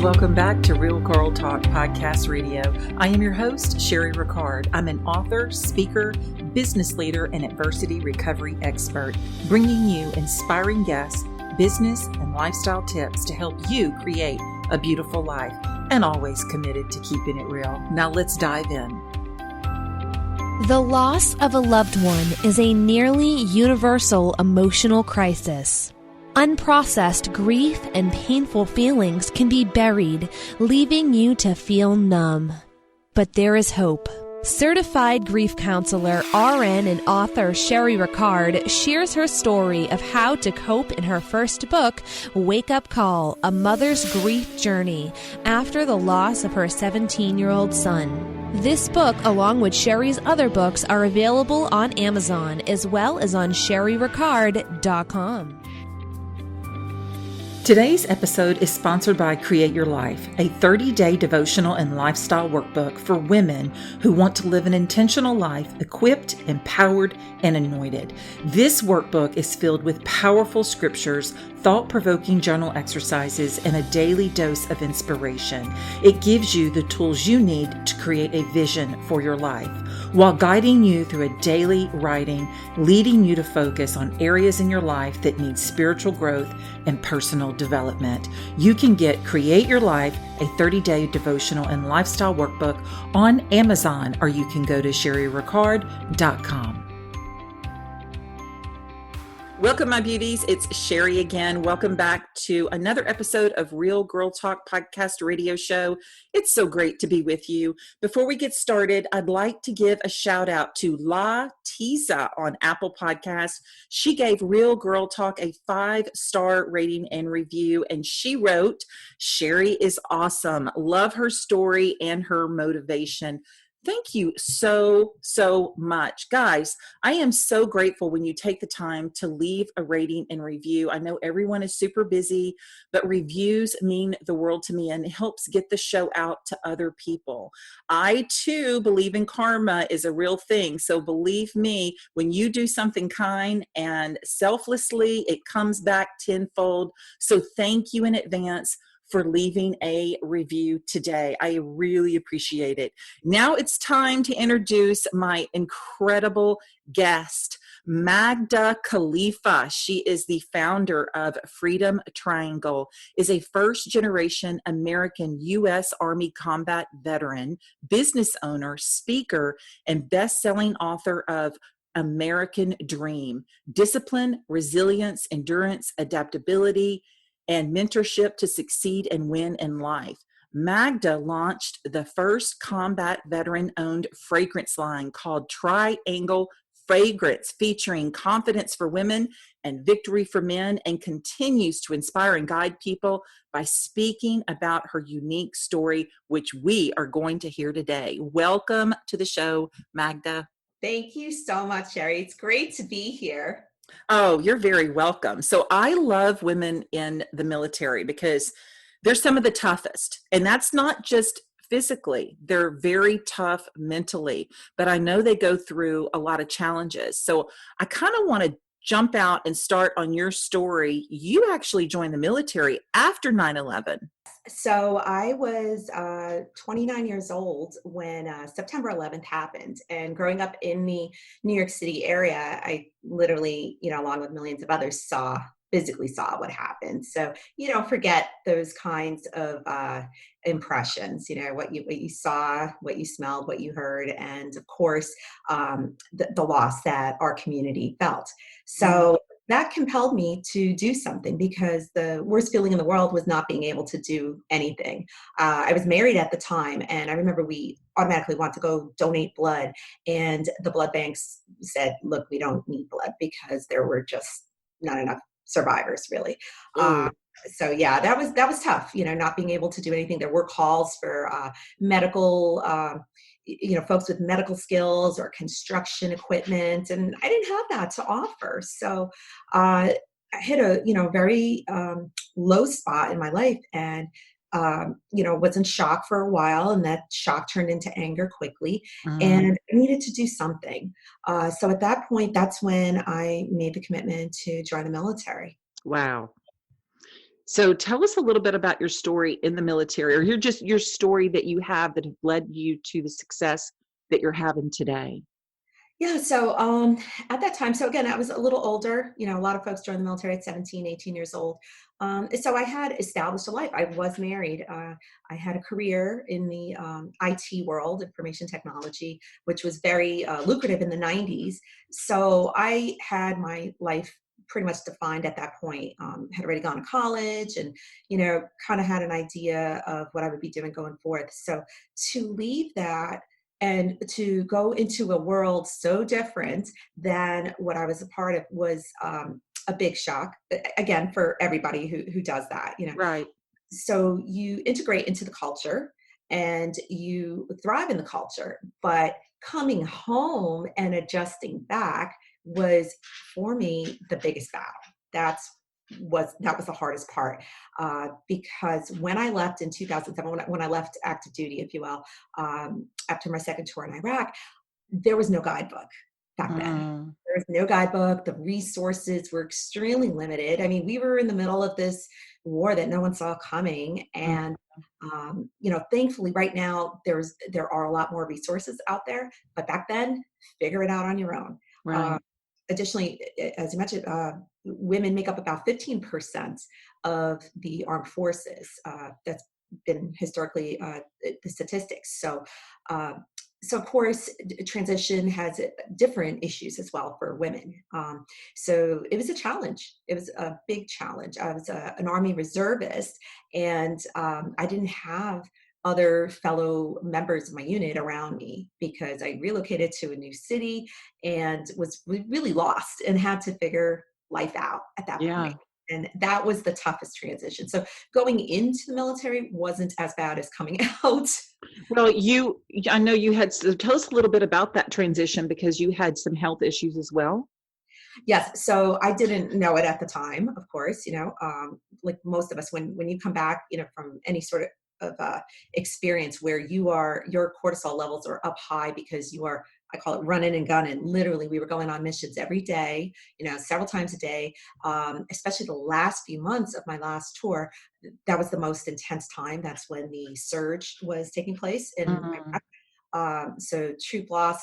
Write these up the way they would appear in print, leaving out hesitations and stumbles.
welcome back to Real Girl Talk Podcast Radio. I am your host, Sherry Ricard. I'm an author, speaker, business leader, and adversity recovery expert, bringing you inspiring guests, business, and lifestyle tips to help you create a beautiful life, and always committed to keeping it real. Now let's dive in. The loss of a loved one is a nearly universal emotional crisis. Unprocessed grief and painful feelings can be buried, leaving you to feel numb. But there is hope. Certified grief counselor, RN, and author Sherry Ricard shares her story of how to cope in her first book, Wake Up Call, A Mother's Grief Journey, after the loss of her 17-year-old son. This book, along with Sherry's other books, are available on Amazon as well as on sherryricard.com. Today's episode is sponsored by Create Your Life, a 30-day devotional and lifestyle workbook for women who want to live an intentional life, equipped, empowered, and anointed. This workbook is filled with powerful scriptures, thought-provoking journal exercises, and a daily dose of inspiration. It gives you the tools you need to create a vision for your life, while guiding you through a daily writing, leading you to focus on areas in your life that need spiritual growth and personal development. You can get Create Your Life, a 30-day devotional and lifestyle workbook on Amazon, or you can go to sherryricard.com. Welcome, my beauties. It's Sherry again. Welcome back to another episode of Real Girl Talk Podcast Radio Show. It's so great to be with you. Before we get started, I'd like to give a shout out to La Tiza on Apple Podcasts. She gave Real Girl Talk a 5-star rating and review, and she wrote, "Sherry is awesome. Love her story and her motivation." Thank you so much. Guys, I am so grateful when you take the time to leave a rating and review. I know everyone is super busy, but reviews mean the world to me and it helps get the show out to other people. I too believe in karma is a real thing. So believe me, when you do something kind and selflessly, it comes back tenfold. So thank you in advance for leaving a review today. I really appreciate it. Now it's time to introduce my incredible guest, Magda Khalifa. She is the founder of Freedom Triangle, is a first-generation American U.S. Army combat veteran, business owner, speaker, and best-selling author of American Dream: Discipline, Resilience, Endurance, Adaptability, and Mentorship to Succeed and Win in Life. Magda launched the first combat veteran-owned fragrance line called Triangle Fragrance, featuring confidence for women and victory for men, and continues to inspire and guide people by speaking about her unique story, which we are going to hear today. Welcome to the show, Magda. Thank you so much, Sherry. It's great to be here. Oh, you're very welcome. So I love women in the military because they're some of the toughest. And that's not just physically. They're very tough mentally. But I know they go through a lot of challenges. So I kind of want to jump out and start on your story. You actually joined the military after 9/11. So I was 29 years old when September 11th happened. And growing up in the New York City area, I literally, along with millions of others, physically saw what happened. So you don't forget those kinds of impressions, what you saw, what you smelled, what you heard, and of course, the loss that our community felt. So that compelled me to do something, because the worst feeling in the world was not being able to do anything. I was married at the time, and I remember we automatically want to go donate blood, and the blood banks said, "Look, we don't need blood," because there were just not enough survivors, really. So yeah, that was tough, not being able to do anything. There were calls for medical, folks with medical skills or construction equipment, and I didn't have that to offer. So I hit a very low spot in my life, and was in shock for a while, and that shock turned into anger quickly, and I needed to do something. So at that point, that's when I made the commitment to join the military. Wow. So tell us a little bit about your story in the military, or your story that you have that have led you to the success that you're having today. Yeah, so at that time, so again, I was a little older. A lot of folks join the military at 17, 18 years old. So I had established a life. I was married. I had a career in the IT world, information technology, which was very lucrative in the 90s. So I had my life pretty much defined at that point. Had already gone to college and, kind of had an idea of what I would be doing going forth. So to leave that and to go into a world so different than what I was a part of was a big shock. Again, for everybody who does that. Right. So you integrate into the culture and you thrive in the culture, but coming home and adjusting back was for me the biggest battle. That was the hardest part, because when I left in 2007, when I left active duty, if you will, after my second tour in Iraq, there was no guidebook back then. Mm, There was no guidebook. The resources were extremely limited. I mean, we were in the middle of this war that no one saw coming, mm, and thankfully, right now there are a lot more resources out there. But back then, figure it out on your own. Uh, right. Additionally, as you mentioned, women make up about 15% of the armed forces. That's been historically the statistics. Uh, so of course, transition has different issues as well for women. So it was a challenge. It was a big challenge. I was an Army reservist, and I didn't have other fellow members of my unit around me because I relocated to a new city and was really lost and had to figure life out at that point. Yeah. And that was the toughest transition. So going into the military wasn't as bad as coming out. Well, I know you had, so tell us a little bit about that transition because you had some health issues as well. Yes, so I didn't know it at the time, of course, like most of us, when you come back, from any sort of experience where your cortisol levels are up high because you are, I call it running and gunning. Literally, we were going on missions every day, several times a day, especially the last few months of my last tour. That was the most intense time. That's when the surge was taking place in Mm, Iraq. So troop loss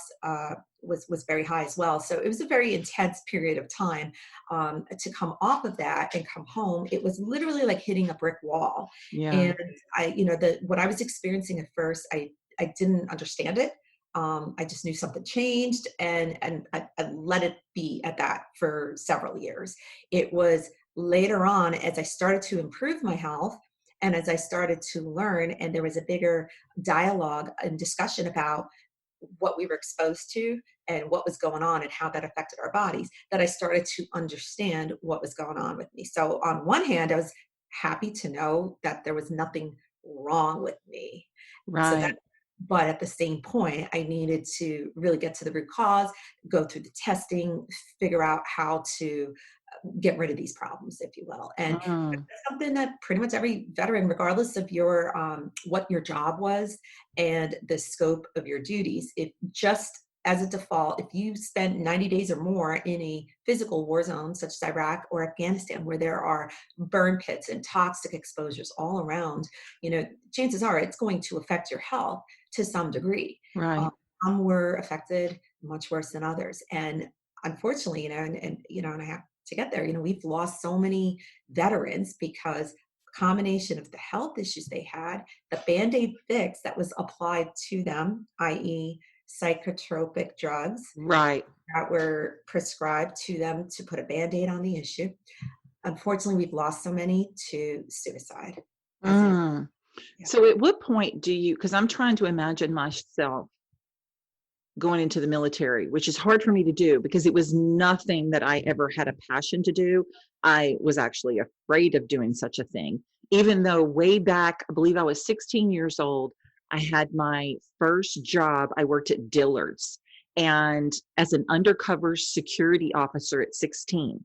was very high as well. So it was a very intense period of time. To come off of that and come home, it was literally like hitting a brick wall. yeah. And what I was experiencing at first, I didn't understand it. I just knew something changed, and I let it be at that for several years. It was later on, as I started to improve my health and as I started to learn, and there was a bigger dialogue and discussion about what we were exposed to and what was going on and how that affected our bodies, that I started to understand what was going on with me. So on one hand, I was happy to know that there was nothing wrong with me. So that, Right. but at the same point, I needed to really get to the root cause, go through the testing, figure out how to get rid of these problems, if you will. And Mm, that's something that pretty much every veteran, regardless of your what your job was and the scope of your duties, it just as a default, if you spent 90 days or more in a physical war zone such as Iraq or Afghanistan, where there are burn pits and toxic exposures all around, chances are it's going to affect your health to some degree. right. Some were affected much worse than others, and unfortunately, and I have to get there. We've lost so many veterans because combination of the health issues they had, the band-aid fix that was applied to them, i.e. psychotropic drugs Right. that were prescribed to them to put a band-aid on the issue. Unfortunately, we've lost so many to suicide as an Mm. yeah. So at what point because I'm trying to imagine myself going into the military, which is hard for me to do because it was nothing that I ever had a passion to do. I was actually afraid of doing such a thing, even though way back, I believe I was 16 years old. I had my first job. I worked at Dillard's and as an undercover security officer at 16.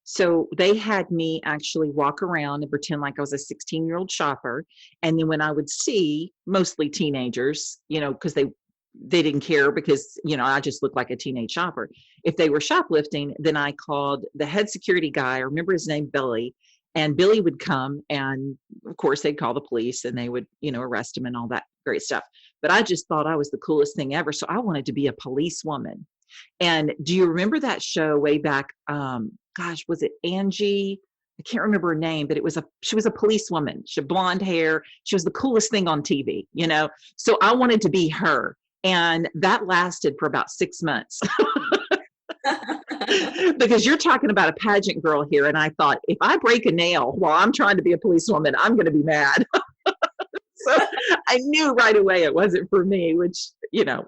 So they had me actually walk around and pretend like I was a 16-year-old shopper. And then when I would see mostly teenagers, because they didn't care because, I just looked like a teenage shopper. If they were shoplifting, then I called the head security guy, I remember his name, Billy, And Billy would come, and of course they'd call the police and they would, arrest him and all that great stuff. But I just thought I was the coolest thing ever. So I wanted to be a policewoman. And do you remember that show way back? Gosh, was it Angie? I can't remember her name, but she was a policewoman. She had blonde hair. She was the coolest thing on TV, So I wanted to be her. And that lasted for about 6 months. Because you're talking about a pageant girl here. And I thought, if I break a nail while I'm trying to be a policewoman, I'm going to be mad. So I knew right away it wasn't for me, which,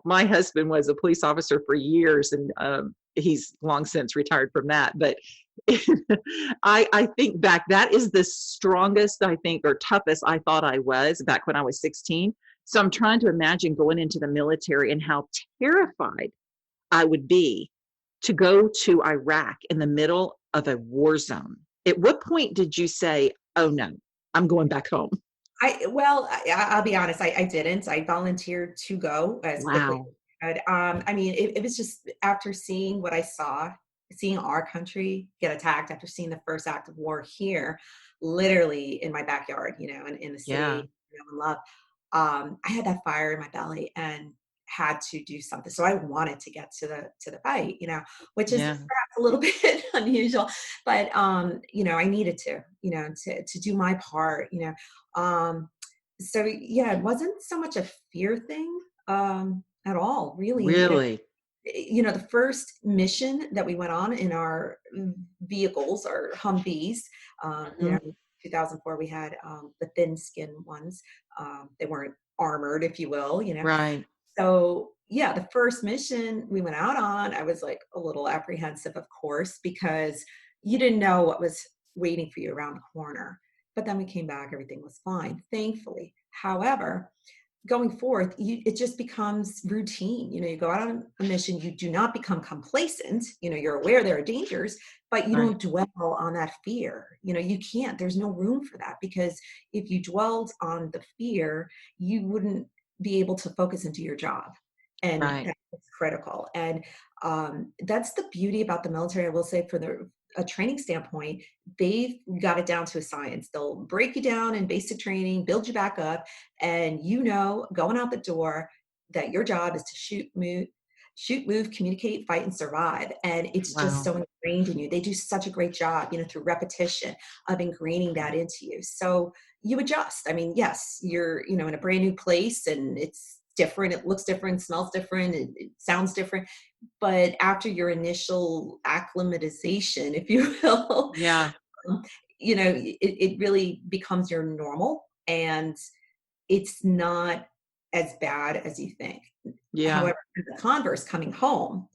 my husband was a police officer for years, and he's long since retired from that. But I think back, that is the strongest, I think, or toughest I thought I was back when I was 16. So I'm trying to imagine going into the military and how terrified I would be to go to Iraq in the middle of a war zone. At what point did you say, oh no, I'm going back home? I'll be honest, I didn't. I volunteered to go as quickly as I could. I mean, it was just after seeing what I saw, seeing our country get attacked, after seeing the first act of war here, literally in my backyard, in the city, in love. I had that fire in my belly and had to do something. So I wanted to get to the fight, which is perhaps a little bit unusual, but I needed to do my part, so it wasn't so much a fear thing at all, really. Really? The first mission that we went on in our vehicles, our Humvees, 2004, we had the thin skin ones. They weren't armored, if you will, Right. So the first mission we went out on, I was like a little apprehensive, of course, because you didn't know what was waiting for you around the corner. But then we came back, everything was fine, thankfully. However, going forth, it just becomes routine. You go out on a mission, you do not become complacent. You're aware there are dangers, but you don't dwell on that fear. You can't, there's no room for that, because if you dwelled on the fear, you wouldn't be able to focus into your job. And that's critical. And that's the beauty about the military. I will say, for a training standpoint, they've got it down to a science. They'll break you down in basic training, build you back up, and going out the door, that your job is to shoot, move, communicate, fight, and survive. And it's just so ingrained in you. They do such a great job, through repetition, of ingraining that into you. So you adjust. I mean, yes, you're, in a brand new place, and it's different. It looks different, smells different, it sounds different. But after your initial acclimatization, if you will, it really becomes your normal, and it's not as bad as you think. However, the converse, coming home,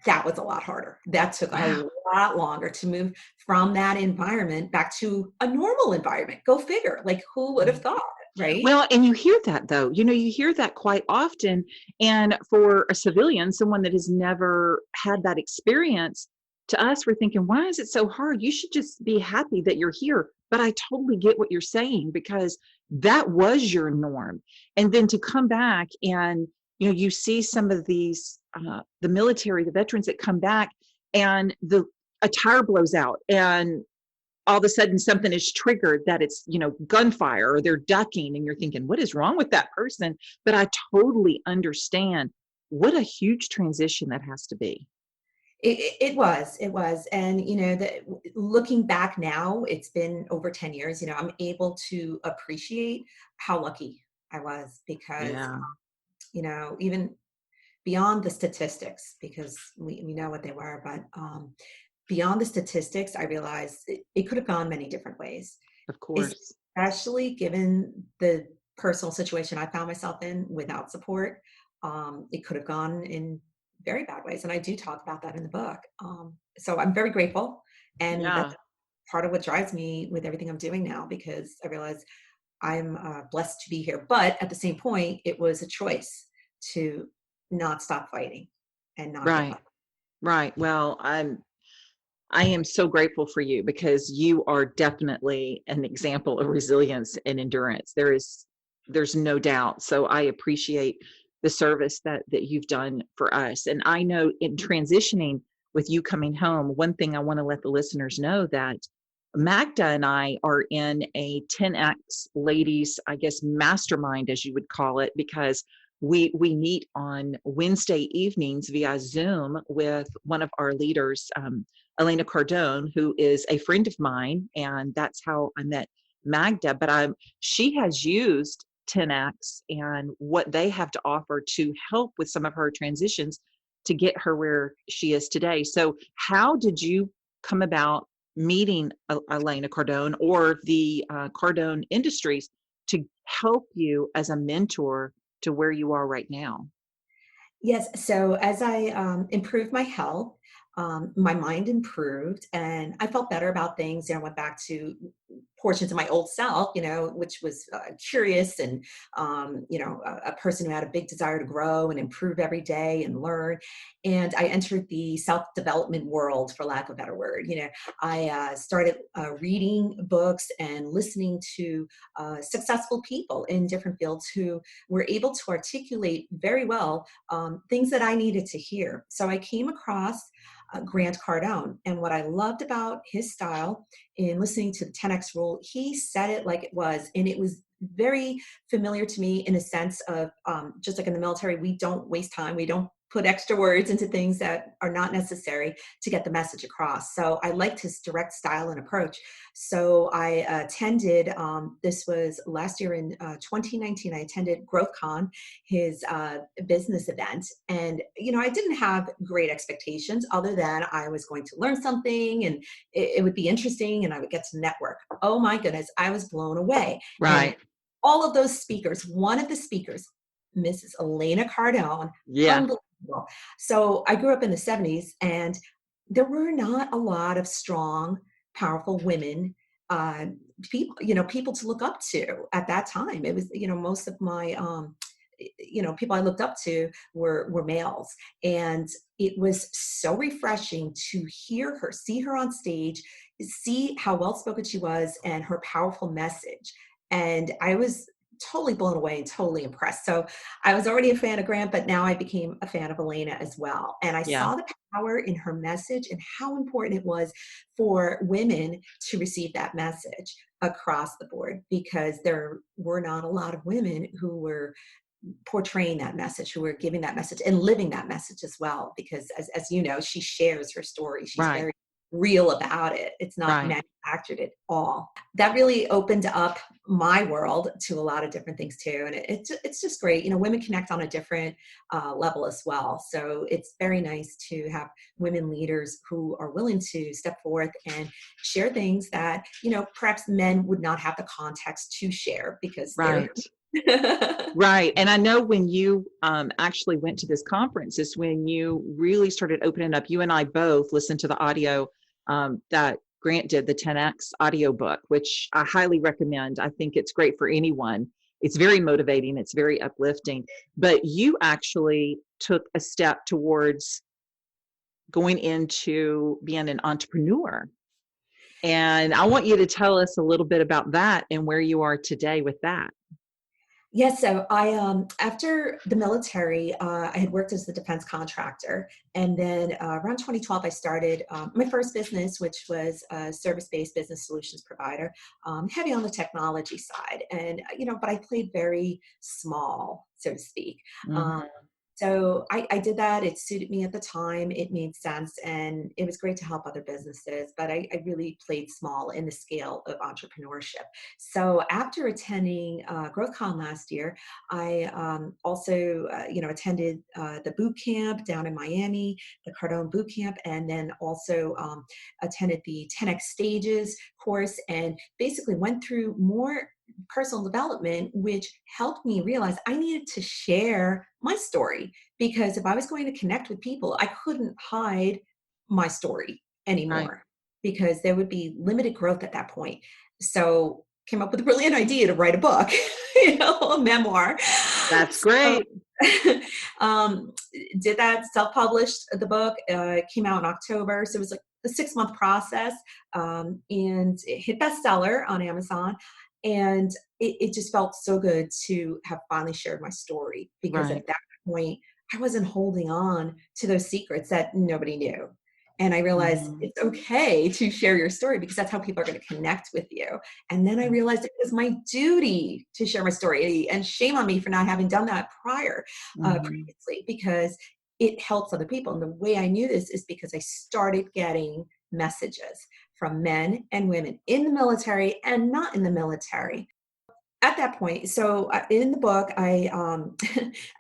that was a lot harder. That took a lot longer to move from that environment back to a normal environment. Go figure. Like, who would have thought? Right. Well, and you hear that, though, you hear that quite often. And for a civilian, someone that has never had that experience, to us, we're thinking, why is it so hard? You should just be happy that you're here. But I totally get what you're saying, because that was your norm. And then to come back and, you see some of these, the military, the veterans that come back, and a tire blows out, and all of a sudden something is triggered, that it's, gunfire, or they're ducking, and you're thinking, what is wrong with that person? But I totally understand what a huge transition that has to be. It was. And, looking back now, it's been over 10 years, I'm able to appreciate how lucky I was, because, even beyond the statistics, because we know what they were, but beyond the statistics, I realized it could have gone many different ways. Of course. Especially given the personal situation I found myself in without support. It could have gone in very bad ways. And I do talk about that in the book. So I'm very grateful. And that's part of what drives me with everything I'm doing now, because I realize I'm blessed to be here. But at the same point, it was a choice to not stop fighting and not give up. Right. Well, I am so grateful for you, because you are definitely an example of resilience and endurance. There's no doubt. So I appreciate the service that you've done for us. And I know, in transitioning with you coming home, one thing I want to let the listeners know, that Magda and I are in a 10X ladies, I guess, mastermind, as you would call it, because we meet on Wednesday evenings via Zoom with one of our leaders, Elena Cardone, who is a friend of mine, and that's how I met Magda. But she has used 10X and what they have to offer to help with some of her transitions to get her where she is today. So, how did you come about meeting Elena Cardone or the Cardone Industries to help you as a mentor to where you are right now? Yes. So as I improved my health, my mind improved and I felt better about things. I went back to portions of my old self, which was curious and, a person who had a big desire to grow and improve every day and learn. And I entered the self development world, for lack of a better word. I started reading books and listening to successful people in different fields who were able to articulate very well things that I needed to hear. So I came across Grant Cardone. And what I loved about his style in listening to the 10X rule, he said it like it was. And it was very familiar to me in a sense of just like in the military, we don't waste time. We don't put extra words into things that are not necessary to get the message across. So I liked his direct style and approach. So I attended, this was last year in 2019, I attended GrowthCon, his business event. And, I didn't have great expectations other than I was going to learn something and it would be interesting and I would get to network. Oh my goodness, I was blown away. And Right. all of those speakers, one of the speakers, Mrs. Elena Cardone, Yeah. unbelievable. So I grew up in the 70s and there were not a lot of strong, powerful women, uh, people to look up to at that time. It was, most of my, people I looked up to were males. And it was so refreshing to hear her, see her on stage, see how well spoken she was and her powerful message. And I was totally blown away and totally impressed. So I was already a fan of Grant, but now I became a fan of Elena as well. And I Yeah. saw the power in her message and how important it was for women to receive that message across the board, because there were not a lot of women who were portraying that message, who were giving that message and living that message as well. Because as you know, she shares her story. She's Right. very real about it. It's not Right. manufactured at all. That really opened up my world to a lot of different things too. And it's just great. Women connect on a different level as well. So it's very nice to have women leaders who are willing to step forth and share things that, perhaps men would not have the context to share because they're Right. Right. And I know when you actually went to this conference is when you really started opening up. You and I both listened to the audio that Grant did, the 10X audio book, which I highly recommend. I think it's great for anyone. It's very motivating. It's very uplifting. But you actually took a step towards going into being an entrepreneur. And I want you to tell us a little bit about that and where you are today with that. Yes, so I after the military, I had worked as the defense contractor, and then around 2012, I started my first business, which was a service-based business solutions provider, heavy on the technology side, and but I played very small, so to speak. Um, Mhm. so I did that. It suited me at the time. It made sense, and it was great to help other businesses. But I really played small in the scale of entrepreneurship. So after attending GrowthCon last year, I also, attended the boot camp down in Miami, the Cardone boot camp, and then also attended the 10X stages course, and basically went through more personal development, which helped me realize I needed to share my story, because if I was going to connect with people, I couldn't hide my story Right. anymore because there would be limited growth at that point. So came up with a brilliant idea to write a book, a memoir. That's So great. um, did that, self-published the book, came out in October. So it was like a 6-month process, and it hit bestseller on Amazon. And it just felt so good to have finally shared my story, because Right. at that point, I wasn't holding on to those secrets that nobody knew. And I realized Mhm. it's okay to share your story because that's how people are going to connect with you. And then I realized it was my duty to share my story, and shame on me for not having done that Mhm. previously, because it helps other people. And the way I knew this is because I started getting messages from men and women in the military and not in the military at that point. So in the book, I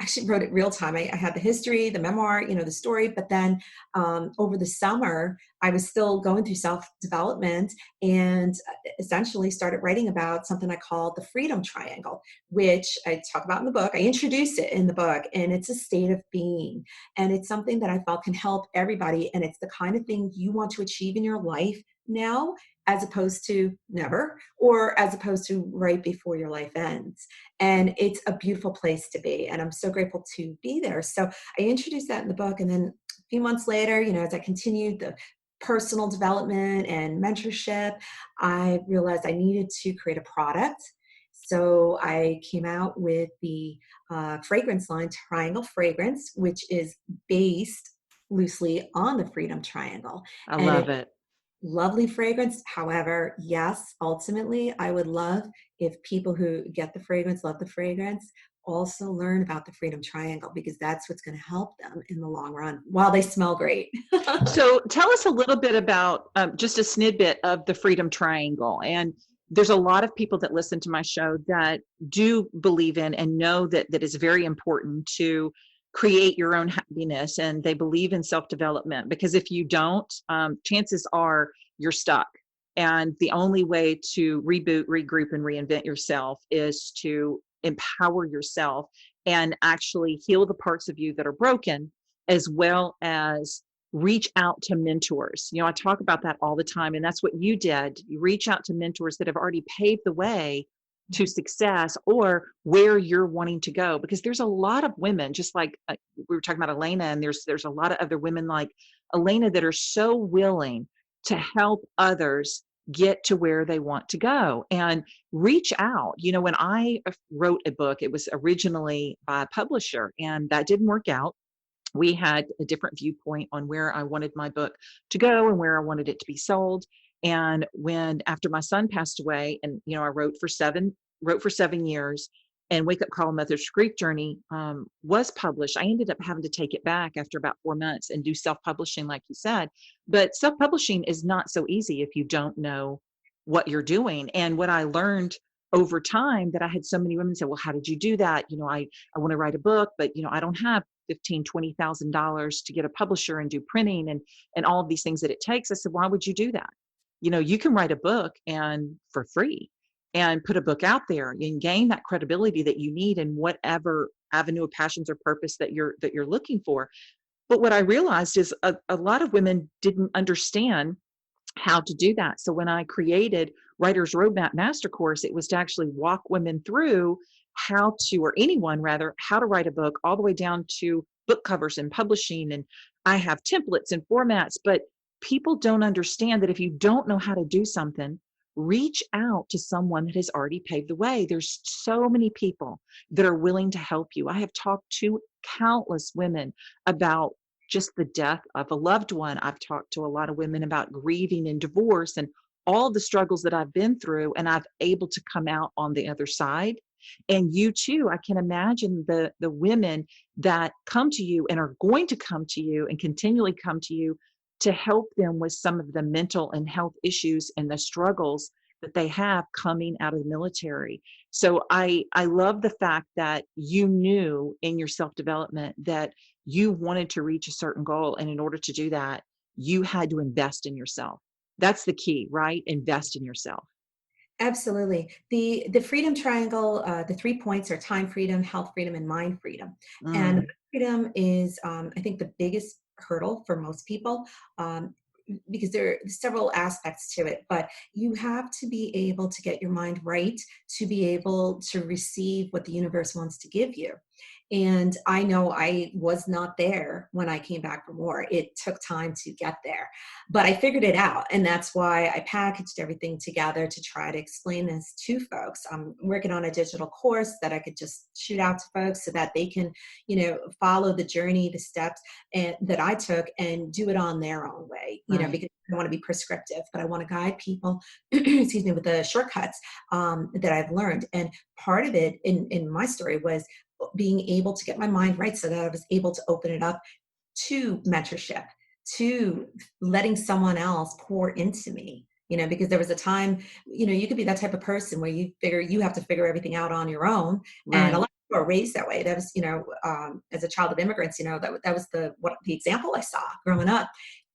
actually wrote it real time. I had the history, the memoir, the story, but then over the summer, I was still going through self development, and essentially started writing about something I call the freedom triangle, which I talk about in the book. I introduce it in the book, and it's a state of being. And it's something that I felt can help everybody. And it's the kind of thing you want to achieve in your life now, as opposed to never, or as opposed to right before your life ends. And it's a beautiful place to be. And I'm so grateful to be there. So I introduced that in the book. And then a few months later, as I continued the personal development and mentorship, I realized I needed to create a product. So I came out with the fragrance line, Triangle Fragrance, which is based loosely on the Freedom Triangle. I And love it it. lovely fragrance. However, yes, ultimately, I would love if people who get the fragrance, love the fragrance, also learn about the Freedom Triangle, because that's what's going to help them in the long run while they smell great. So tell us a little bit about just a snippet of the Freedom Triangle. And there's a lot of people that listen to my show that do believe in and know that it's very important to create your own happiness, and they believe in self-development, because if you don't, chances are you're stuck. And the only way to reboot, regroup, and reinvent yourself is to empower yourself and actually heal the parts of you that are broken, as well as reach out to mentors. I talk about that all the time, and that's what you did. You reach out to mentors that have already paved the way to success or where you're wanting to go, because there's a lot of women, just like we were talking about Elena, and there's a lot of other women like Elena that are so willing to help others get to where they want to go and reach out. When I wrote a book, it was originally by a publisher, and that didn't work out. We had a different viewpoint on where I wanted my book to go and where I wanted it to be sold. And when after my son passed away, and I wrote for 7 years, and Wake Up Call, Mother's Grief Journey was published. I ended up having to take it back after about 4 months and do self-publishing, like you said. But self-publishing is not so easy if you don't know what you're doing. And what I learned over time, that I had so many women say, well, how did you do that? I want to write a book, but I don't have $15,000-$20,000 to get a publisher and do printing and all of these things that it takes. I said, why would you do that? You can write a book and for free and put a book out there and gain that credibility that you need in whatever avenue of passions or purpose that you're looking for. But what I realized is a lot of women didn't understand how to do that. So when I created Writer's Roadmap Master Course, it was to actually walk women through how to, or anyone rather, how to write a book, all the way down to book covers and publishing. And I have templates and formats, but people don't understand that if you don't know how to do something, reach out to someone that has already paved the way. There's so many people that are willing to help you. I have talked to countless women about just the death of a loved one. I've talked to a lot of women about grieving and divorce and all the struggles that I've been through, and I've able to come out on the other side. And you too, I can imagine the women that come to you and are going to come to you and continually come to you to help them with some of the mental and health issues and the struggles that they have coming out of the military. So I love the fact that you knew in your self-development that you wanted to reach a certain goal. And in order to do that, you had to invest in yourself. That's the key, right? Invest in yourself. Absolutely. The Freedom Triangle, the 3 points are time freedom, health freedom, and mind freedom. And Mm, freedom is, I think, the biggest hurdle for most people, um, because there are several aspects to it. But you have to be able to get your mind right to be able to receive what the universe wants to give you. And I know I was not there when I came back from war. It took time to get there, but I figured it out. And that's why I packaged everything together to try to explain this to folks. I'm working on a digital course that I could just shoot out to folks so that they can, follow the journey, the steps that I took and do it on their own way, Right. because I don't want to be prescriptive, but I want to guide people, excuse me, with the shortcuts that I've learned. And part of it in my story was being able to get my mind right so that I was able to open it up to mentorship, to letting someone else pour into me. Because there was a time, you could be that type of person where you figure you have to figure everything out on your own. And a Right. lot of people are raised that way. That was, as a child of immigrants, that was the example I saw growing up.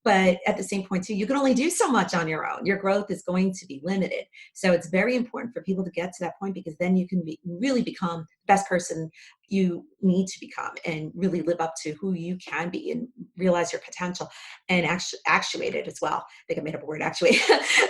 But at the same point too, you can only do so much on your own. Your growth is going to be limited. So it's very important for people to get to that point, because then you can really become the best person you need to become and really live up to who you can be and realize your potential and actuate it as well. I think I made up a word, actuate.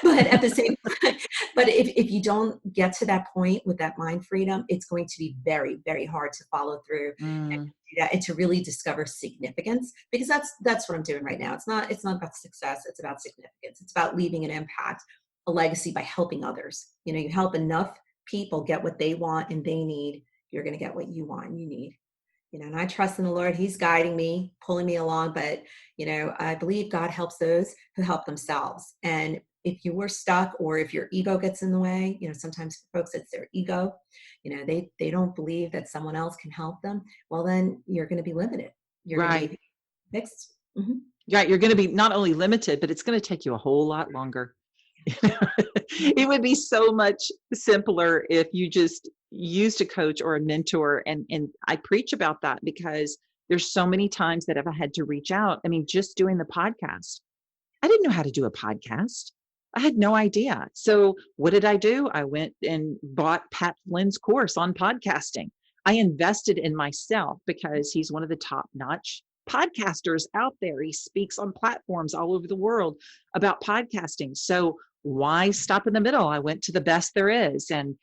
But at the same time, but if you don't get to that point with that mind freedom, it's going to be very, very hard to follow through and Mm. do that and to really discover significance, because that's what I'm doing right now. It's not about success, it's about significance. It's about leaving an impact, a legacy by helping others. You help enough people get what they want and they need, you're going to get what you want and you need. And I trust in the Lord. He's guiding me, pulling me along. But, I believe God helps those who help themselves. And if you were stuck, or if your ego gets in the way, sometimes for folks, it's their ego, they don't believe that someone else can help them. Well, then you're going to be limited. You're going to Right. be fixed. Hmm. Yeah, you're going to be not only limited, but it's going to take you a whole lot longer. It would be so much simpler if you just used a coach or a mentor. And I preach about that because there's so many times that I've had to reach out. I mean, just doing the podcast, I didn't know how to do a podcast. I had no idea. So what did I do? I went and bought Pat Flynn's course on podcasting. I invested in myself because he's one of the top-notch podcasters out there. He speaks on platforms all over the world about podcasting. So why stop in the middle? I went to the best there is and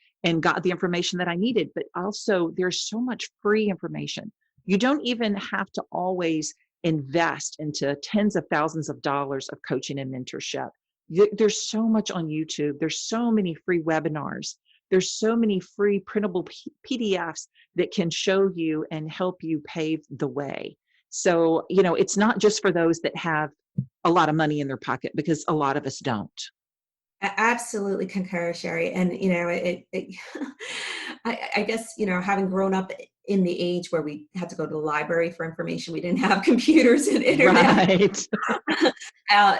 got the information that I needed. But also there's so much free information. You don't even have to always invest into tens of thousands of dollars of coaching and mentorship. There's so much on YouTube. There's so many free webinars. There's so many free printable PDFs that can show you and help you pave the way. So, it's not just for those that have a lot of money in their pocket, because a lot of us don't. Absolutely concur, Sherry. And I guess having grown up in the age where we had to go to the library for information, we didn't have computers and internet. Right.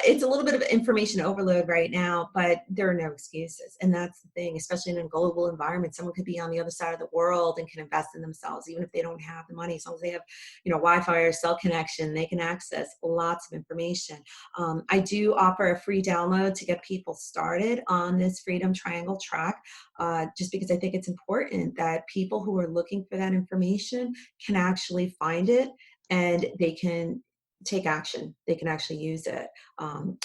It's a little bit of information overload right now, but there are no excuses. And that's the thing, especially in a global environment. Someone could be on the other side of the world and can invest in themselves, even if they don't have the money. As long as they have, Wi-Fi or cell connection, they can access lots of information. I do offer a free download to get people started on this Freedom Triangle track, just because I think it's important that people who are looking for that information can actually find it and they can take action. They can actually use it.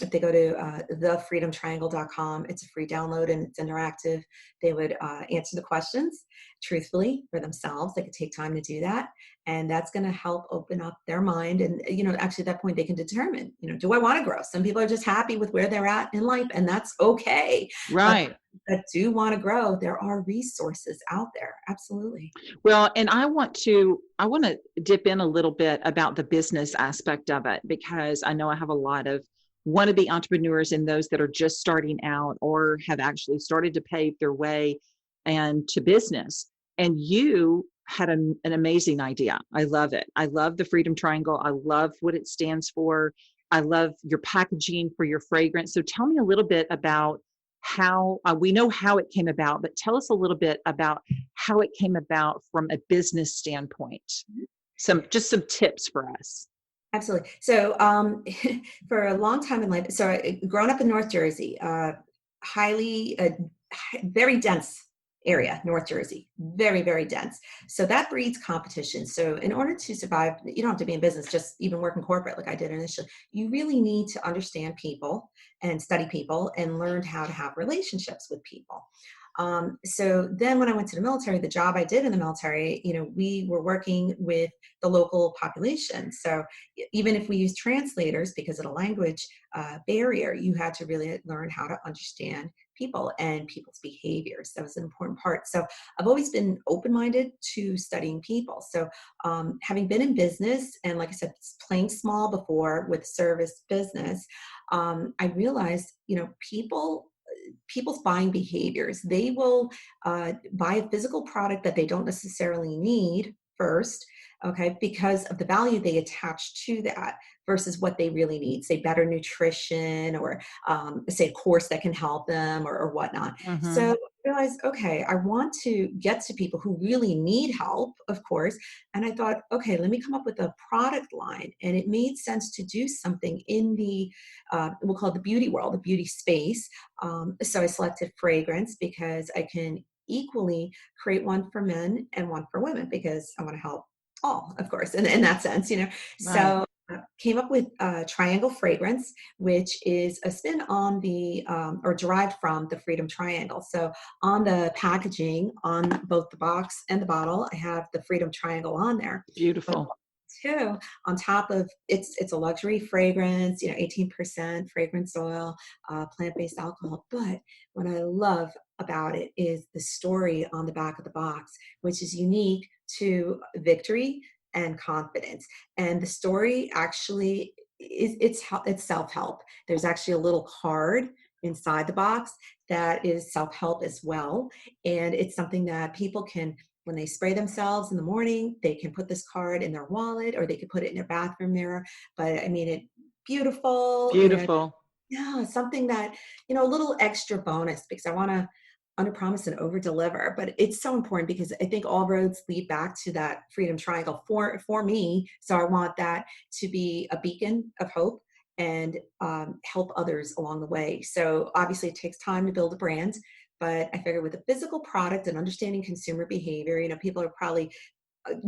If they go to thefreedomtriangle.com, it's a free download and it's interactive. They would answer the questions truthfully for themselves. They could take time to do that. And that's going to help open up their mind. And, actually at that point they can determine, do I want to grow? Some people are just happy with where they're at in life, and that's okay. But Right. that do want to grow, there are resources out there. Absolutely. Well, and I want to dip in a little bit about the business aspect of it, because I know I have a lot of wannabe entrepreneurs and those that are just starting out or have actually started to pave their way and to business. And you had an amazing idea. I love it. I love the Freedom Triangle. I love what it stands for. I love your packaging for your fragrance. So tell me a little bit about how we know how it came about, but tell us a little bit about how it came about from a business standpoint. Some tips for us. Absolutely. So for a long time in life, so growing up in North Jersey, highly, very dense area, North Jersey, very, very dense. So that breeds competition. So in order to survive, you don't have to be in business, just even work in corporate like I did initially. You really need to understand people and study people and learn how to have relationships with people. So then when I went to the military, the job I did in the military, we were working with the local population. So even if we use translators because of the language barrier, you had to really learn how to understand people and people's behaviors. That was an important part. So I've always been open-minded to studying people. So having been in business and, like I said, playing small before with service business, I realized, people's buying behaviors. They will buy a physical product that they don't necessarily need first, okay, because of the value they attach to that versus what they really need, say better nutrition or say a course that can help them or whatnot. So Mm-hmm. I realized, okay, I want to get to people who really need help, of course. And I thought, okay, let me come up with a product line. And it made sense to do something in the, we'll call it the beauty world, the beauty space. So I selected fragrance because I can equally create one for men and one for women because I want to help all, of course, in that sense. Right. So came up with Triangle Fragrance, which is a spin on the, or derived from the Freedom Triangle. So on the packaging, on both the box and the bottle, I have the Freedom Triangle on there. But Beautiful. too, on top of it's a luxury fragrance, 18% fragrance oil, plant-based alcohol. But what I love about it is the story on the back of the box, which is unique to victory and confidence. And the story actually it's self-help. There's actually a little card inside the box that is self-help as well. And it's something that people can, when they spray themselves in the morning, they can put this card in their wallet or they could put it in their bathroom mirror. But I mean, it beautiful, Beautiful. yeah, something that, a little extra bonus because I want to under promise and over deliver. But it's so important because I think all roads lead back to that Freedom Triangle for me. So I want that to be a beacon of hope and help others along the way. So obviously it takes time to build a brand, but I figure with a physical product and understanding consumer behavior, people are probably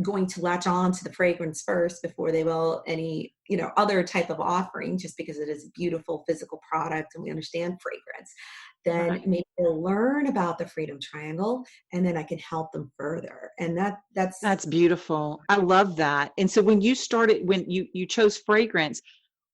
going to latch on to the fragrance first before they will any other type of offering, just because it is a beautiful physical product and we understand fragrance. Then Right. maybe they'll learn about the Freedom Triangle and then I can help them further. And that's That's beautiful. I love that. And so when you chose fragrance,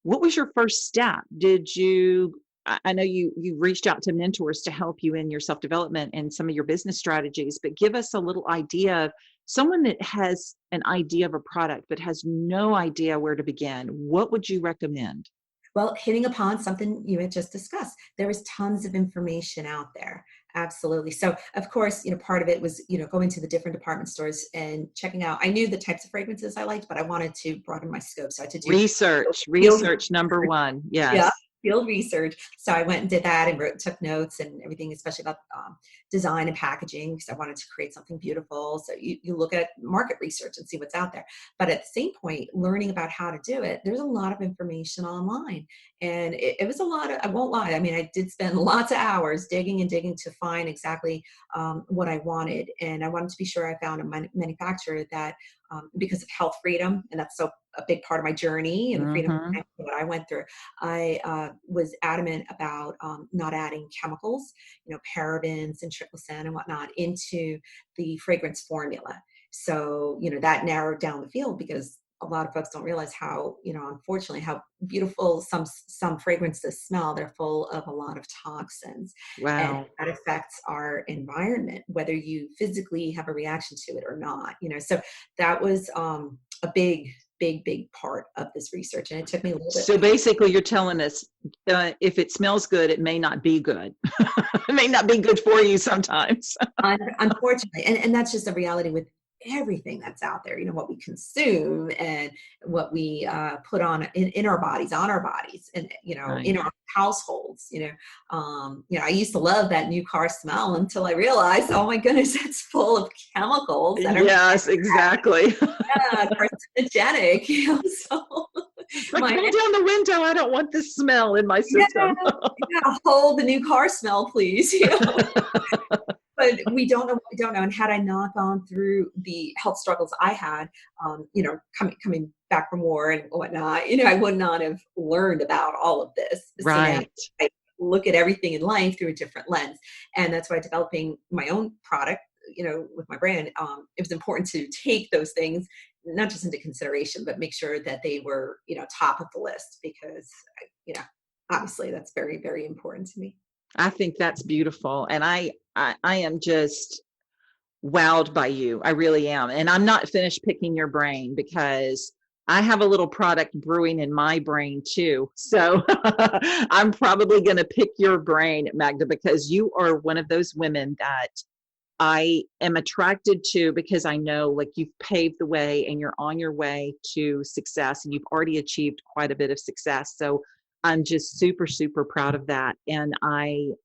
what was your first step? Did you I know you reached out to mentors to help you in your self-development and some of your business strategies, but give us a little idea of someone that has an idea of a product but has no idea where to begin. What would you recommend? well, hitting upon something you had just discussed. There is tons of information out there. Absolutely. So, of course, part of it was, going to the different department stores and checking out. I knew the types of fragrances I liked, but I wanted to broaden my scope. So I had to do field Research number research. one. Yeah, Yes. field research. So I went and did that and took notes and everything, especially about design and packaging, because I wanted to create something beautiful. So you look at market research and see what's out there. But at the same point, learning about how to do it, there's a lot of information online. And it was a lot of, I won't lie. I mean, I did spend lots of hours digging and digging to find exactly what I wanted. And I wanted to be sure I found a manufacturer that, because of health freedom, and that's so a big part of my journey and the freedom Hmm. what I went through. I was adamant about not adding chemicals, parabens and triclosan and whatnot into the fragrance formula. So, that narrowed down the field because a lot of folks don't realize how, unfortunately, how beautiful some fragrances smell. They're full of a lot of toxins, and Wow. that affects our environment, whether you physically have a reaction to it or not. So that was a big part of this research, and it took me a little bit. So basically, you're telling us if it smells good, it may not be good. It may not be good for you sometimes. Unfortunately, and that's just a reality with everything that's out there. What we consume and what we put in on our bodies, and Right. in our households. I used to love that new car smell until I realized, oh my goodness, it's full of chemicals that are Yes, exactly. carcinogenic. So Like, my roll down the window. I don't want this smell in my yeah, system. yeah, hold the new car smell, please. But we don't know. And had I not gone through the health struggles I had, coming back from war and whatnot, I would not have learned about all of this. So now Right. look at everything in life through a different lens. And that's why developing my own product, with my brand, it was important to take those things not just into consideration, but make sure that they were, top of the list, because, obviously that's very, very important to me. I think that's beautiful. And I am just wowed by you. I really am. And I'm not finished picking your brain because I have a little product brewing in my brain too. So I'm probably going to pick your brain, Magda, because you are one of those women that I am attracted to, because I know like you've paved the way and you're on your way to success, and you've already achieved quite a bit of success. So I'm just super, super proud of that. And I'm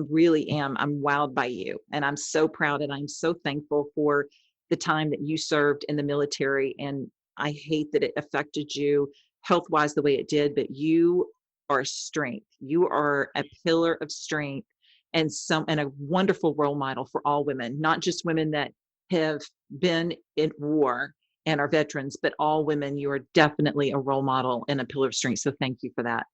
really am. I'm wowed by you, and I'm so proud, and I'm so thankful for the time that you served in the military. And I hate that it affected you health-wise the way it did, but you are a strength. You are a pillar of strength, and a wonderful role model for all women, not just women that have been in war and are veterans, but all women. You are definitely a role model and a pillar of strength. So thank you for that.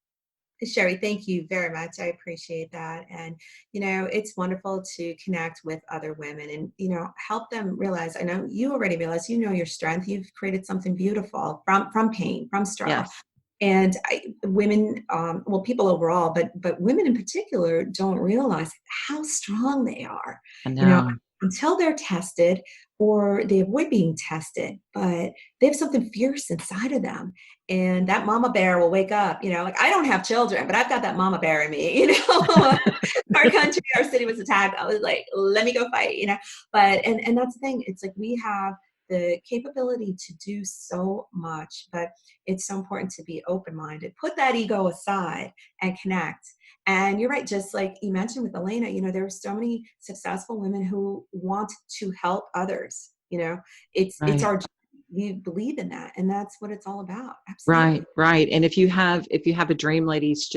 Sherry, thank you very much. I appreciate that. And, it's wonderful to connect with other women and, help them realize, I know you already realize, your strength. You've created something beautiful from pain, from struggle. Yes. And women, people overall, but women in particular don't realize how strong they are. I know. Until they're tested, or they avoid being tested, but they have something fierce inside of them. And that mama bear will wake up, like I don't have children, but I've got that mama bear in me, Our country, our city was attacked. I was like, let me go fight, but, and that's the thing. It's like, we have the capability to do so much, but it's so important to be open-minded, put that ego aside and connect. And you're right, just like you mentioned with Elena, there are so many successful women who want to help others. It's Right. our job. We believe in that, and that's what it's all about. Right, Absolutely. right. And if you have a dream, ladies,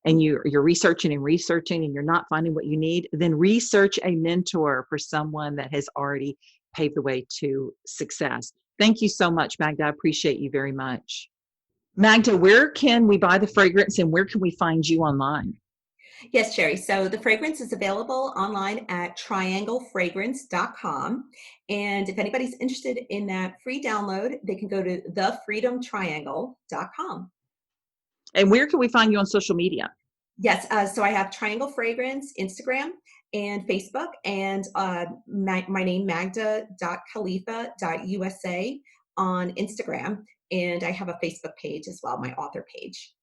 and you're researching and you're not finding what you need, then research a mentor for someone that has already paved the way to success. Thank you so much, Magda. I appreciate you very much. Magda, where can we buy the fragrance, and where can we find you online? Yes, Sherry. So the fragrance is available online at trianglefragrance.com. And if anybody's interested in that free download, they can go to thefreedomtriangle.com. And where can we find you on social media? Yes. So I have Triangle Fragrance, Instagram and Facebook, and my name, Magda.Khalifa.USA on Instagram. And I have a Facebook page as well, my author page.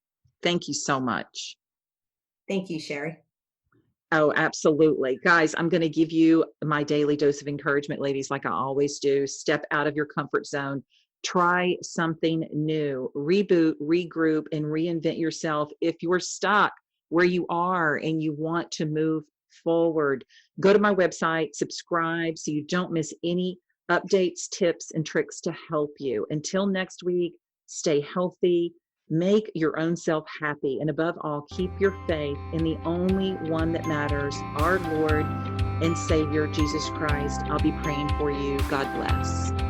Thank you so much. Thank you, Sherry. Oh, absolutely. Guys, I'm going to give you my daily dose of encouragement, ladies, like I always do. Step out of your comfort zone. Try something new. Reboot, regroup, and reinvent yourself. If you're stuck where you are and you want to move forward, go to my website, subscribe so you don't miss any updates, tips, and tricks to help you. Until next week, stay healthy. Make your own self happy. And above all, keep your faith in the only one that matters, our Lord and Savior, Jesus Christ. I'll be praying for you. God bless.